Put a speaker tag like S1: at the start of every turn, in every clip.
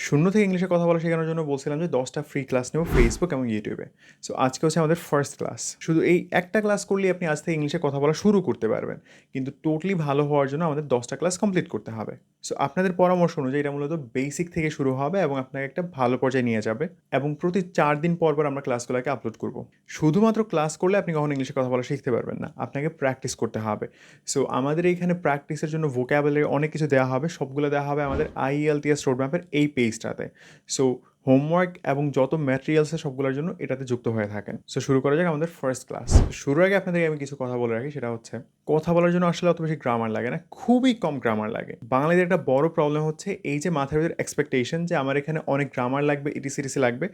S1: শূন্য থেকে ইংলিশে কথা বলা শেখানোর জন্য বলছিলাম যে 10টা ফ্রি ক্লাস নেব ফেসবুক এবং ইউটিউবে। সো আজকে হচ্ছে আমাদের ফার্স্ট ক্লাস। শুধু এই একটা ক্লাস করলেই আপনি আজ থেকে ইংলিশে কথা বলা শুরু করতে পারবেন। কিন্তু টোটালি ভালো হওয়ার জন্য আমাদের 10টা ক্লাস কমপ্লিট করতে হবে। সো আপনাদের পরামর্শ অনুযায়ী এটা মূলত বেসিক থেকে শুরু হবে এবং আপনাকে একটা ভালো পর্যায়ে নিয়ে যাবে। এবং প্রতি 4 দিন পর পর আমরা ক্লাসগুলোকে আপলোড করব। শুধুমাত্র ক্লাস করলে আপনি কখনো ইংলিশে কথা বলা শিখতে পারবেন না। আপনাকে প্র্যাকটিস করতে হবে। সো আমাদের এইখানে প্র্যাকটিসের জন্য ভোকাবুলারি অনেক কিছু দেওয়া হবে। সবগুলো দেওয়া হবে আমাদের IELTS রোডম্যাপের এই পেজটাতে। সো হোমওয়ার্ক এবং যত ম্যাটেরিয়ালস সবগুলোর জন্য এটাতে যুক্ত হয়ে থাকেন। সো শুরু করা যাক আমাদের ফার্স্ট ক্লাস। শুরুর আগে আপনাদেরকে আমি কিছু কথা বলে রাখি, সেটা হচ্ছে কথা বলার জন্য আসলে অত বেশি গ্রামার লাগে না, খুবই কম গ্রামার লাগে। বাঙালিদের একটা বড় প্রবলেম হচ্ছে এই যে মাথার ভিতরে এক্সপেকটেশন যে আমার এখানে অনেক গ্রামার লাগবে, ইটিসিটিসি লাগবে।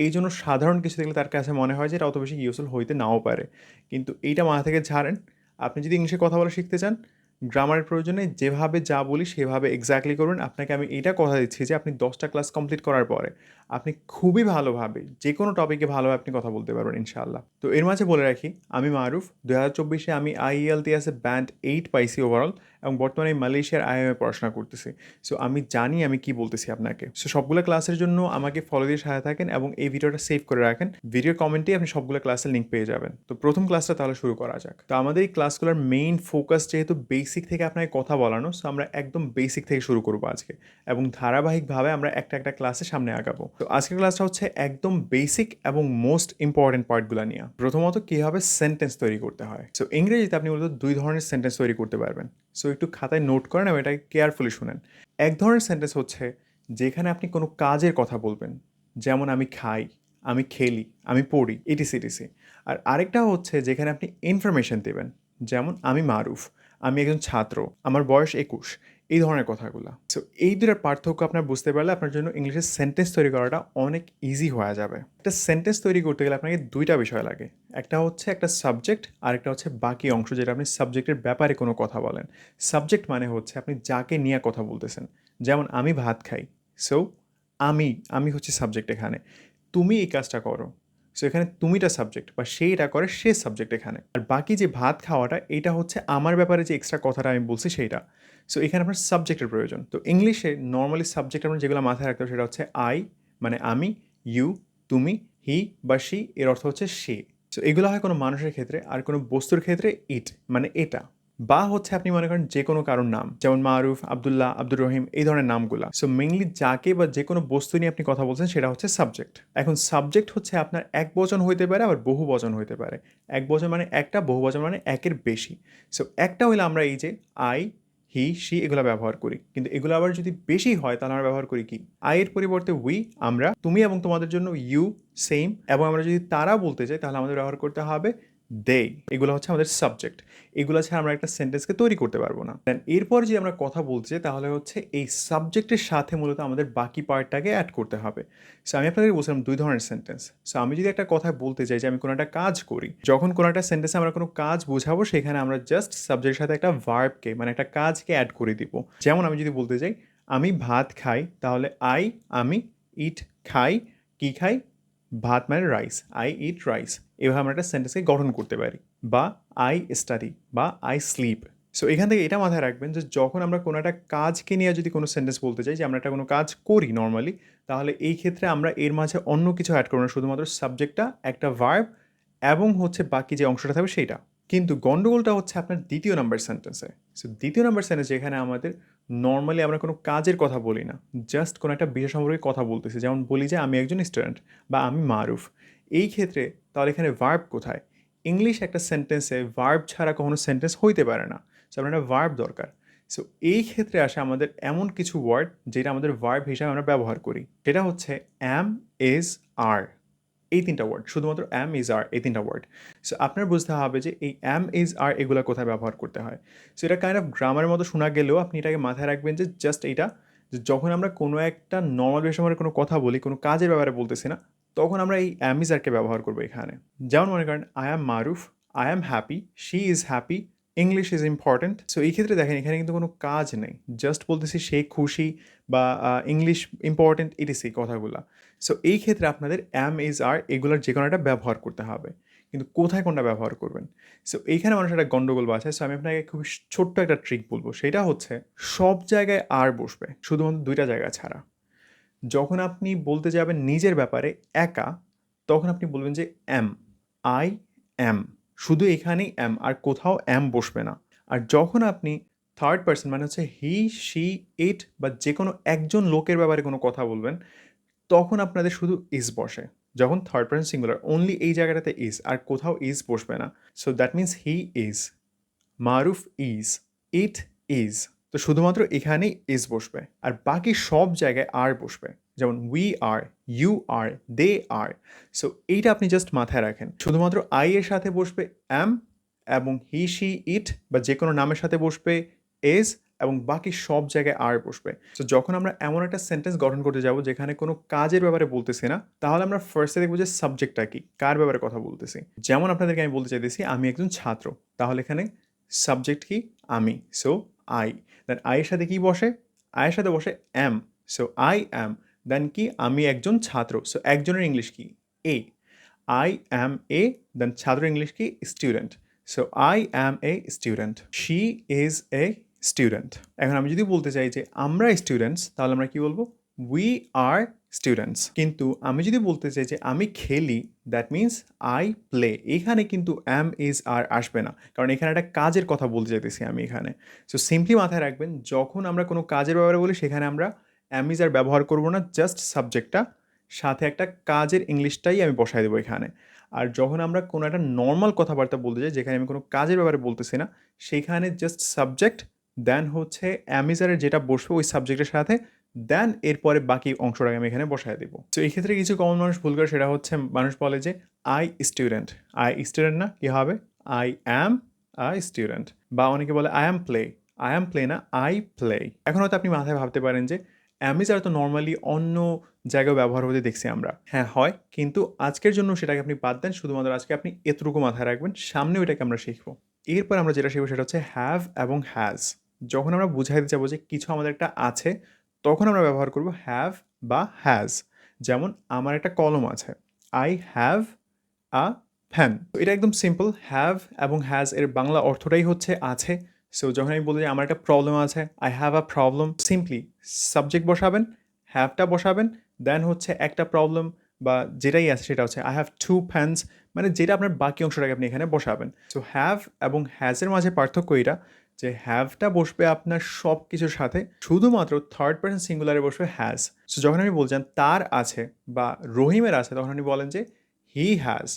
S1: এই জন্য সাধারণ কিছু দেখলে তার কাছে মনে হয় যে এটা অত বেশি ইউজফুল হইতে নাও পারে। কিন্তু এইটা মাথা থেকে ঝাড়েন। আপনি যদি ইংলিশে কথা বলা শিখতে চান, গ্রামারের প্রয়োজনে যেভাবে যা বলি সেভাবে এক্স্যাক্টলি করবেন। আপনাকে আমি এইটা কথা দিচ্ছি যে আপনি 10টা ক্লাস কমপ্লিট করার পরে আপনি খুবই ভালোভাবে যে কোনো টপিকে ভালোভাবে আপনি কথা বলতে পারবেন ইনশাআল্লাহ। তো এর মাঝে বলে রাখি, আমি মারুফ। 2024-এ আমি IELTS ব্যান্ড 8 পাইছি ওভারঅল, এবং বর্তমানে মালয়েশিয়ার IIM পড়াশোনা করতেছি। সো আমি জানি আমি কি বলতেছি আপনাকে। সো সবগুলো ক্লাসের জন্য আমাকে ফলো দিয়ে সাথে থাকেন এবং এই ভিডিওটা সেভ করে রাখেন। ভিডিও কমেন্টে আপনি সবগুলো ক্লাসের লিঙ্ক পেয়ে যাবেন। তো প্রথম ক্লাসটা তাহলে শুরু করা যাক। তো আমাদের এই ক্লাসগুলোর মেইন ফোকাস যেহেতু বেসিক থেকে আপনাকে কথা বলানো, সো আমরা একদম বেসিক থেকে শুরু করবো আজকে, এবং ধারাবাহিকভাবে আমরা একটা একটা ক্লাসে সামনে আগাবো। তো আজকের ক্লাসটা হচ্ছে একদম বেসিক এবং মোস্ট ইম্পর্টেন্ট পার্টগুলো নিয়ে। প্রথমত কীভাবে সেন্টেন্স তৈরি করতে হয়। সো ইংরেজিতে আপনি মূলত 2 ধরনের সেন্টেন্স তৈরি করতে পারবেন। সো একটু খাতায় নোট করেন এবং এটাকে কেয়ারফুলি শুনেন। এক ধরনের সেন্টেন্স হচ্ছে যেখানে আপনি কোনো কাজের কথা বলবেন, যেমন আমি খাই, আমি খেলি, আমি পড়ি, ইটিসি। আর আরেকটা হচ্ছে যেখানে আপনি ইনফরমেশন দেবেন, যেমন আমি মারুফ, আমি একজন ছাত্র, আমার বয়স 21, এই ধরনের কথাগুলো। সো এই দুটার পার্থক্য আপনার বুঝতে পারলে আপনার জন্য ইংলিশের সেন্টেন্স তৈরি করাটা অনেক ইজি হয়ে যাবে। একটা সেন্টেন্স তৈরি করতে গেলে আপনাকে দুইটা বিষয় লাগে। একটা হচ্ছে একটা সাবজেক্ট, আর একটা হচ্ছে বাকি অংশ, যেটা আপনি সাবজেক্টের ব্যাপারে কোনো কথা বলেন। সাবজেক্ট মানে হচ্ছে আপনি যাকে নিয়ে কথা বলতেছেন। যেমন আমি ভাত খাই, সো আমি আমি হচ্ছে সাবজেক্ট এখানে। তুমি এই কাজটা করো, সো এখানে তুমিটা সাবজেক্ট, বা সে এটা করে সে সাবজেক্ট এখানে। আর বাকি যে ভাত খাওয়াটা, এটা হচ্ছে আমার ব্যাপারে যে এক্সট্রা কথাটা আমি বলছি সেইটা। সো এখানে আপনার সাবজেক্টের প্রয়োজন। তো ইংলিশে নর্মালি সাবজেক্ট আপনার যেগুলো মাথায় রাখতে হবে সেটা হচ্ছে আই, মানে আমি, ইউ তুমি, হি বা শি এর অর্থ হচ্ছে সে। সো এগুলো হয় কোনো মানুষের ক্ষেত্রে, আর কোনো বস্তুর ক্ষেত্রে ইট, মানে এটা। বা হচ্ছে আপনি মনে করেন যে কোনো কারোর নাম, যেমন মারুফ, আব্দুল্লাহ, আব্দুর রহিম, এই ধরনের নামগুলা। সো মেইনলি যাকে বা যে কোনো বস্তু নিয়ে আপনি কথা বলছেন সেটা হচ্ছে সাবজেক্ট। এখন সাবজেক্ট হচ্ছে আপনার এক বচন হইতে পারে, আবার বহু বচন হইতে পারে। এক বচন মানে একটা, বহু বচন মানে একের বেশি। সো একটা হইলে আমরা এই যে আই, হি, শি এগুলো ব্যবহার করি, কিন্তু এগুলো আবার যদি বেশি হয় তাহলে আমরা ব্যবহার করি কি, আই এর পরিবর্তে উই, আমরা, তুমি এবং তোমাদের জন্য ইউ, সেম। এবং আমরা যদি তারা বলতে চাই তাহলে আমাদের ব্যবহার করতে হবে দে। এগুলো হচ্ছে আমাদের সাবজেক্ট। এগুলো ছাড়া আমরা একটা সেন্টেন্সকে তৈরি করতে পারবো না। দেন এরপর যে আমরা কথা বলতে চাই তাহলে হচ্ছে এই সাবজেক্টের সাথে মূলত আমাদের বাকি পার্টটাকে অ্যাড করতে হবে। সো আমি আপনাদের বলছিলাম 2 ধরনের সেন্টেন্স। সো আমি যদি একটা কথা বলতে চাই যে আমি কোনো একটা কাজ করি, যখন কোনো একটা সেন্টেন্সে আমরা কোনো কাজ বোঝাবো সেখানে আমরা জাস্ট সাবজেক্টের সাথে একটা ভার্বকে, মানে একটা কাজকে অ্যাড করে দিব। যেমন আমি যদি বলতে চাই আমি ভাত খাই, তাহলে আমি, ইট, খাই, কি খাই, ভাত মানে রাইস, আই ইট রাইস। এভাবে আমরা একটা সেন্টেন্সকে গঠন করতে পারি। বা আই স্টাডি, বা আই স্লিপ। সো এখান থেকে এটা মাথায় রাখবেন যে যখন আমরা কোনো একটা কাজকে নিয়ে যদি কোনো সেন্টেন্স বলতে চাই, যে আমরা একটা কোনো কাজ করি নর্মালি, তাহলে এই ক্ষেত্রে আমরা এর মাঝে অন্য কিছু অ্যাড করবো না, শুধুমাত্র সাবজেক্টটা, একটা ভার্ব, এবং হচ্ছে বাকি যে অংশটা থাকবে সেইটা। কিন্তু গন্ডগোলটা হচ্ছে আপনার দ্বিতীয় নাম্বার সেন্টেন্সে। সো দ্বিতীয় নাম্বার সেন্টেন্স যেখানে আমাদের নর্মালি আমরা কোনো কাজের কথা বলি না, জাস্ট কোনো একটা বিষয় সম্পর্কে কথা বলতেছি, যেমন বলি যে আমি একজন স্টুডেন্ট, বা আমি মারুফ। এই ক্ষেত্রে তাহলে এখানে ভার্ব কোথায়? ইংলিশ একটা সেন্টেন্সে ভার্ব ছাড়া কখনো সেন্টেন্স হইতে পারে না। সো আপনার একটা ভার্ব দরকার। সো এই ক্ষেত্রে আসে আমাদের এমন কিছু ওয়ার্ড যেটা আমাদের ভার্ব হিসাবে আমরা ব্যবহার করি। সেটা হচ্ছে অ্যাম, ইজ, আর। এই 3টা ওয়ার্ড, শুধুমাত্র অ্যাম, ইজ, আর, এই 3টা ওয়ার্ড। সো আপনার বুঝতে হবে যে এই অ্যাম, ইজ, আর এগুলো কোথায় ব্যবহার করতে হয়। সো এটা কাইন্ড অফ গ্রামারের মতো শোনা গেলেও আপনি এটাকে মাথায় রাখবেন যে জাস্ট এইটা, যে যখন আমরা কোনো একটা নর্মাল বিষয়ের কোনো কথা বলি, কোনো কাজের ব্যাপারে বলতেছি না, তখন আমরা এই অ্যাম, ইজ, আরকে ব্যবহার করবো এখানে। যেমন মনে করেন I am Maruf, I am happy, she is happy, English is important. So এই ক্ষেত্রে দেখেন এখানে কিন্তু কোনো কাজ নেই, জাস্ট বলতেছি সে খুশি, বা ইংলিশ ইম্পর্ট্যান্ট, ইটিসি কথাগুলো। সো এই ক্ষেত্রে আপনাদের অ্যাম, ইজ, আর এগুলোর যে কোনো একটা ব্যবহার করতে হবে। কিন্তু কোথায় কোনটা ব্যবহার করবেন, সো এইখানে মানুষ একটা গন্ডগোল বাছায়। সো আমি আপনাকে খুব ছোট্ট একটা ট্রিক বলবো, সেটা হচ্ছে সব জায়গায় আর বসবে, শুধুমাত্র 2টা জায়গা ছাড়া। যখন আপনি বলতে যাবেন নিজের ব্যাপারে একা, তখন আপনি বলবেন যে অ্যাম, আই অ্যাম, শুধু এখানেই অ্যাম, আর কোথাও অ্যাম বসবে না। আর যখন আপনি থার্ড পার্সন মানে হচ্ছে হি, শি, ইট বা যে কোনো একজন লোকের ব্যাপারে কোনো কথা বলবেন, তখন আপনাদের শুধু ইজ বসে। যখন থার্ড পার্সন সিঙ্গুলার অনলি এই জায়গাটাতে ইজ, আর কোথাও ইজ বসবে না। So that means he is, Maruf is, it is. তো শুধুমাত্র এখানেই ইজ বসবে, আর বাকি সব জায়গায় আর বসবে। যেমন we are, you are, they are. So এইটা আপনি জাস্ট মাথায় রাখেন। শুধুমাত্র আই এর সাথে বসবে অ্যাম, এবং হি, শি, ইট বা যে কোনো নামের সাথে বসবে এজ, এবং বাকি সব জায়গায় আর বসবে। তো যখন আমরা এমন একটা সেন্টেন্স গঠন করতে যাব যেখানে কোনো কাজের ব্যাপারে বলতেছি না, তাহলে আমরা ফার্স্টে দেখবো যে সাবজেক্টটা কি, কার ব্যাপারে কথা বলতেছি। যেমন আপনাদেরকে আমি বলতে চাইতেছি আমি একজন ছাত্র, তাহলে এখানে সাবজেক্ট কি, আমি, সো আই। দেন আয়ের সাথে কি বসে, আয়ের সাথে বসে অ্যাম, সো আই অ্যাম। দেন কি, আমি একজন ছাত্র, সো একজনের ইংলিশ কি, এ। আই অ্যাম এ, দেন ছাত্র ইংলিশ কি, student, so I am a student. She is a student. এখন আমি যদি বলতে চাই যে আমরা স্টুডেন্টস, তাহলে আমরা কি বলবো, উই আর স্টুডেন্টস। কিন্তু আমি যদি বলতে চাই যে আমি খেলি, দ্যাট মিন্স আই প্লে। এখানে কিন্তু অ্যাম ইজ আর আসবে না, কারণ এখানে একটা কাজের কথা বলতে চাইতেছি আমি এখানে। সো সিম্পলি মাথায় রাখবেন, যখন আমরা কোনো কাজের ব্যাপারে বলি সেখানে আমরা অ্যাম ইজ আর ব্যবহার করবো না, জাস্ট সাবজেক্টটা সাথে একটা কাজের ইংলিশটাই আমি বসাই দেবো এখানে। আর যখন আমরা কোনো একটা নর্মাল কথাবার্তা বলতে চাই যেখানে আমি কোনো কাজের ব্যাপারে বলতেছি না, সেইখানে জাস্ট সাবজেক্ট, দেন হচ্ছে অ্যামিজারের যেটা বসবে ওই সাবজেক্টের সাথে, দেন এরপরে বাকি অংশটাকে আমি এখানে বসায় দেবো। তো এই ক্ষেত্রে কিছু কমন মানুষ ভুল করে, সেটা হচ্ছে মানুষ বলে যে আই স্টুডেন্ট, আই স্টুডেন্ট না, কী হবে, আই অ্যাম আই স্টুডেন্ট। বা অনেকে বলে আই অ্যাম প্লে না, আই প্লে। এখন হয়তো আপনি মাথায় ভাবতে পারেন যে অ্যামিজার তো নর্মালি অন্য জায়গায় ব্যবহার হতে দেখছি আমরা। হ্যাঁ হয়, কিন্তু আজকের জন্য সেটাকে আপনি বাদ দেন, শুধুমাত্র আজকে আপনি এতটুকু মাথায় রাখবেন, সামনে ওইটাকে আমরা শিখবো। এরপর আমরা যেটা শিখবো সেটা হচ্ছে হ্যাভ এবং হ্যাজ। যখন আমরা বুঝাইতে যাবো যে কিছু আমাদের একটা আছে, তখন আমরা ব্যবহার করব হ্যাভ বা হ্যাজ। যেমন আমার একটা কলম আছে, আই হ্যাভ আ পেন। তো এটা একদম সিম্পল, হ্যাভ এবং হ্যাজ এর বাংলা অর্থটাই হচ্ছে আছে। সো যখন আমি বলি যে আমার একটা প্রবলেম আছে, I have a problem, simply subject বসাবেন, হ্যাভটা বসাবেন, দেন হচ্ছে একটা প্রবলেম বা যেটাই আছে সেটা হচ্ছে আই হ্যাভ টু পেন্স, মানে যেটা আপনার বাকি অংশটাকে আপনি এখানে বসাবেন। সো হ্যাভ এবং হ্যাজের মাঝে পার্থক্য এটা যে হ্যাভটা বসবে আপনার সব কিছুর সাথে, শুধুমাত্র থার্ড পার্সন সিঙ্গুলারে বসবে হ্যাজ। সো যখন আপনি বলছেন তার আছে বা রহিমের আছে, তখন আপনি বলেন যে he has,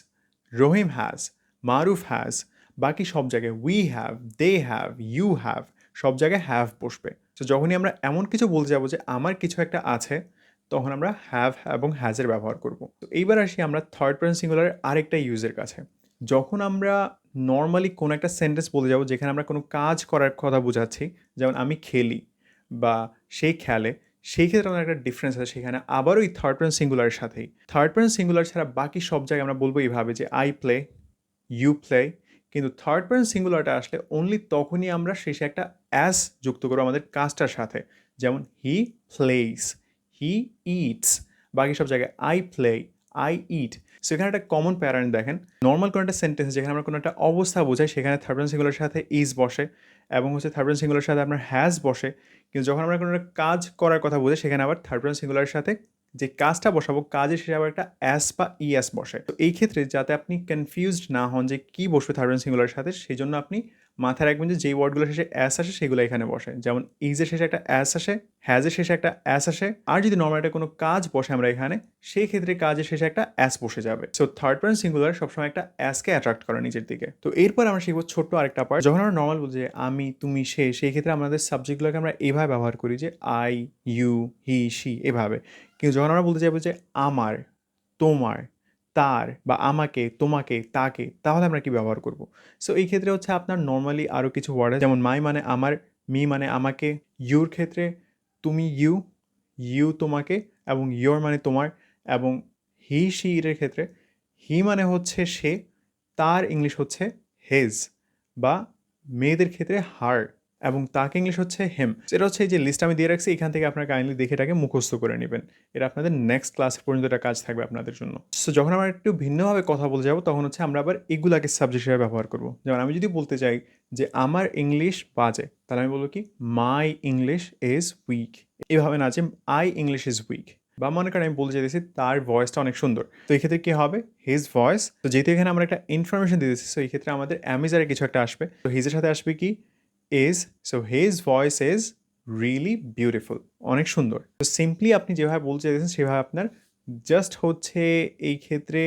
S1: Rahim has, Maruf has. বাকি সব জায়গায় we have, they have, you have, সব জায়গায় হ্যাভ বসবে। তো যখনই আমরা এমন কিছু বলতে যাবো যে আমার কিছু একটা আছে, তখন আমরা হ্যাভ এবং হ্যাজের ব্যবহার করব। তো এইবার আসি আমরা থার্ড পার্সন সিঙ্গুলারের আরেকটা ইউজের কাছে। যখন আমরা নর্মালি কোনো একটা সেন্টেন্স বলে যাব যেখানে আমরা কোনো কাজ করার কথা বোঝাচ্ছি, যেমন আমি খেলি বা সে খেলে, সেই ক্ষেত্রে আমাদের একটা ডিফারেন্স আছে সেখানে, আবারও এই থার্ড পার্সন সিঙ্গুলারের সাথেই। থার্ড পার্সন সিঙ্গুলার ছাড়া বাকি সব জায়গায় আমরা বলবো এইভাবে যে আই প্লে, ইউ প্লে। কিন্তু থার্ড পার্সন সিঙ্গুলারটা আসলে অনলি তখনই আমরা শেষে একটা অ্যাস যুক্ত করবো আমাদের কাজটার সাথে। যেমন হি প্লেস, হি ইটস। বাকি সব জায়গায় I play, I eat. So এখানে একটা কমন প্যাটার্ন দেখেন, নর্মাল কোনো একটা সেন্টেন্স যেখানে আমরা কোনো একটা অবস্থা বোঝাই সেখানে থার্ড পার্সন সিঙ্গুলার সাথে ইজ বসে, এবং হচ্ছে থার্ড পার্সন সিঙ্গুলার সাথে আপনার হ্যাজ বসে। কিন্তু যখন আমরা কোনো একটা কাজ করার কথা বোঝাই সেখানে আবার থার্ড পার্সন সিঙ্গুলারের সাথে যে কাজটা বসাবো কাজের শেষে আবার একটা অ্যাস বা ইএস বসে। তো এই ক্ষেত্রে যাতে আপনি কনফিউজড না হন যে কী বসবে থার্ড পার্সন সিঙ্গুলারের সাথে, সেই জন্য আপনি মাথায় রাখবেন যে যেই ওয়ার্ডগুলো শেষে অ্যাস আসে সেগুলো এখানে বসে। যেমন ইজের শেষে একটা অ্যাস আসে, হ্যাজের শেষে একটা অ্যাস আসে, আর যদি নর্মাল একটা কোনো কাজ বসে আমরা এখানে, সেই ক্ষেত্রে কাজের শেষে একটা অ্যাস বসে যাবে। সো থার্ড পার্সন সিঙ্গুলার সবসময় একটা অ্যাসকে অ্যাট্রাক্ট করে নিজের দিকে। তো এরপর আমরা শিখবো ছোট্ট আরেকটা পার্ট। যখন আমরা নর্মাল বলছি যে আমি, তুমি, সে, সেই ক্ষেত্রে আমাদের সাবজেক্টগুলোকে আমরা এইভাবে ব্যবহার করি যে আই, ইউ, হি, শি, এভাবে। কিন্তু যখন আমরা বলতে চাইবো যে আমার, তোমার, তার বা আমাকে, তোমাকে, তাকে, তাহলে আমরা কি ব্যবহার করব? সো এই ক্ষেত্রে হচ্ছে আপনার নর্মালি আরও কিছু ওয়ার্ড আছে, যেমন মাই মানে আমার, মি মানে আমাকে, ইউর ক্ষেত্রে তুমি ইউ, ইউ তোমাকে, এবং ইয়োর মানে তোমার, এবং হি শি এর ক্ষেত্রে হি মানে হচ্ছে সে, তার ইংলিশ হচ্ছে হেজ, বা মেয়েদের ক্ষেত্রে হার, এবং তাকে ইংলিশ হচ্ছে হেম। এটা হচ্ছে এই যে লিস্ট আমি দিয়ে রাখছি, এখান থেকে আপনারা কাইন্ডলি দেখে এটাকে মুখস্থ করে নেবেন। এটা আপনাদের নেক্সট ক্লাস পর্যন্ত এটা কাজ থাকবে আপনাদের জন্য। সো যখন আমরা একটু ভিন্নভাবে কথা বলতে যাবো তখন হচ্ছে আমরা আবার এগুলাকে সাবজেক্ট হিসেবে ব্যবহার করবো। যেমন আমি যদি বলতে চাই যে আমার ইংলিশ বাজে, তাহলে আমি বলবো কি মাই ইংলিশ ইজ উইক। এভাবে না যে আই ইংলিশ ইজ উইক, বা মনে করেন আমি বলতে চাইতেছি তার ভয়েসটা অনেক সুন্দর, তো এই ক্ষেত্রে কী হবে, হিজ ভয়েস। তো যেহেতু এখানে আমরা একটা ইনফরমেশন দিয়ে দিচ্ছি, সো এই ক্ষেত্রে আমাদের অ্যামিজারে কিছু একটা আসবে, তো হিজের সাথে আসবে কি is. So his voice is really beautiful, অনেক সুন্দর। তো সিম্পলি আপনি যেভাবে বলতে চাইতেছেন সেভাবে আপনার জাস্ট হচ্ছে এই ক্ষেত্রে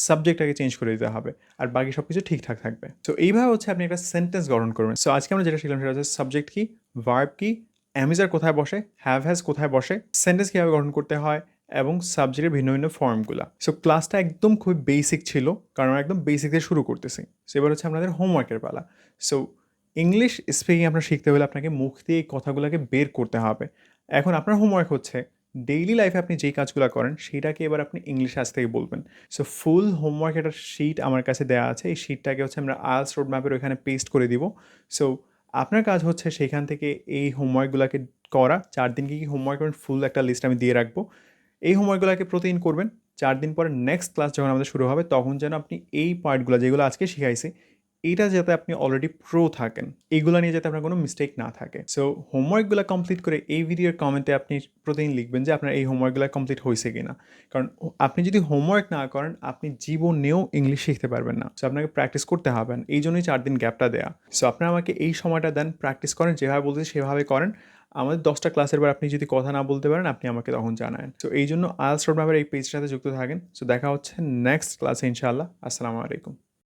S1: সাবজেক্টটাকে চেঞ্জ করে দিতে হবে, আর বাকি সব কিছু ঠিকঠাক থাকবে। সো এইভাবে হচ্ছে আপনি একটা সেন্টেন্স গঠন করবেন। সো আজকে আমরা যেটা শিখলাম সেটা হচ্ছে সাবজেক্ট কি, ভার্ব কি, অ্যামিজার কোথায় বসে, হ্যাভ হ্যাজ কোথায় বসে, সেন্টেন্স কীভাবে গঠন করতে হয়, এবং সাবজেক্টের ভিন্ন ভিন্ন ফর্মগুলো। সো ক্লাসটা একদম খুব বেসিক ছিল, কারণ আমরা একদম বেসিক দিয়ে শুরু করতেছি। সো এবার হচ্ছে আপনাদের হোমওয়ার্কের পালা। সো ইংলিশ স্পিকিং আপনার শিখতে হলে আপনাকে মুখ দিয়ে এই কথাগুলোকে বের করতে হবে। এখন আপনার হোমওয়ার্ক হচ্ছে ডেইলি লাইফে আপনি যেই কাজগুলো করেন সেটাকে এবার আপনি ইংলিশে আজ থেকে বলবেন। সো ফুল হোমওয়ার্ক একটা শিট আমার কাছে দেওয়া আছে, এই শিটটাকে হচ্ছে আমরা আইএলটিএস রোড ম্যাপের ওইখানে পেস্ট করে দিব। সো আপনার কাজ হচ্ছে সেখান থেকে এই হোমওয়ার্কগুলোকে করা। 4 দিন কী কী হোমওয়ার্ক করবেন ফুল একটা লিস্ট আমি দিয়ে রাখবো। এই হোমওয়ার্কগুলোকে প্রতিদিন করবেন। 4 দিন পরে নেক্সট ক্লাস যখন আমাদের শুরু হবে তখন যেন আপনি এই পয়েন্টগুলো যেগুলো আজকে শিখাইছি এইটা যাতে আপনি অলরেডি প্রো থাকেন, এইগুলো নিয়ে যাতে আপনার কোনো মিস্টেক না থাকে। সো হোমওয়ার্কগুলো কমপ্লিট করে এই ভিডিওর কমেন্টে আপনি প্রতিদিন লিখবেন যে আপনার এই হোমওয়ার্কগুলো কমপ্লিট হয়েছে কিনা। কারণ আপনি যদি হোমওয়ার্ক না করেন আপনি জীবনেও ইংলিশ শিখতে পারবেন না। সো আপনাকে প্র্যাকটিস করতে হবে, এই জন্যই 4 দিন গ্যাপটা দেয়া। সো আপনারা আমাকে এই সময়টা দেন, প্র্যাকটিস করেন, যেভাবে বলতেছি সেভাবে করেন। আমাদের 10টা ক্লাসের পর আপনি যদি কথা না বলতে পারেন আপনি আমাকে তখন জানান। সো এই জন্য আইএলটিএস রোড ম্যাপের এই পেজটাতে যুক্ত থাকেন। সো দেখা হচ্ছে নেক্সট ক্লাসে ইনশাআল্লাহ। আসসালামু আলাইকুম।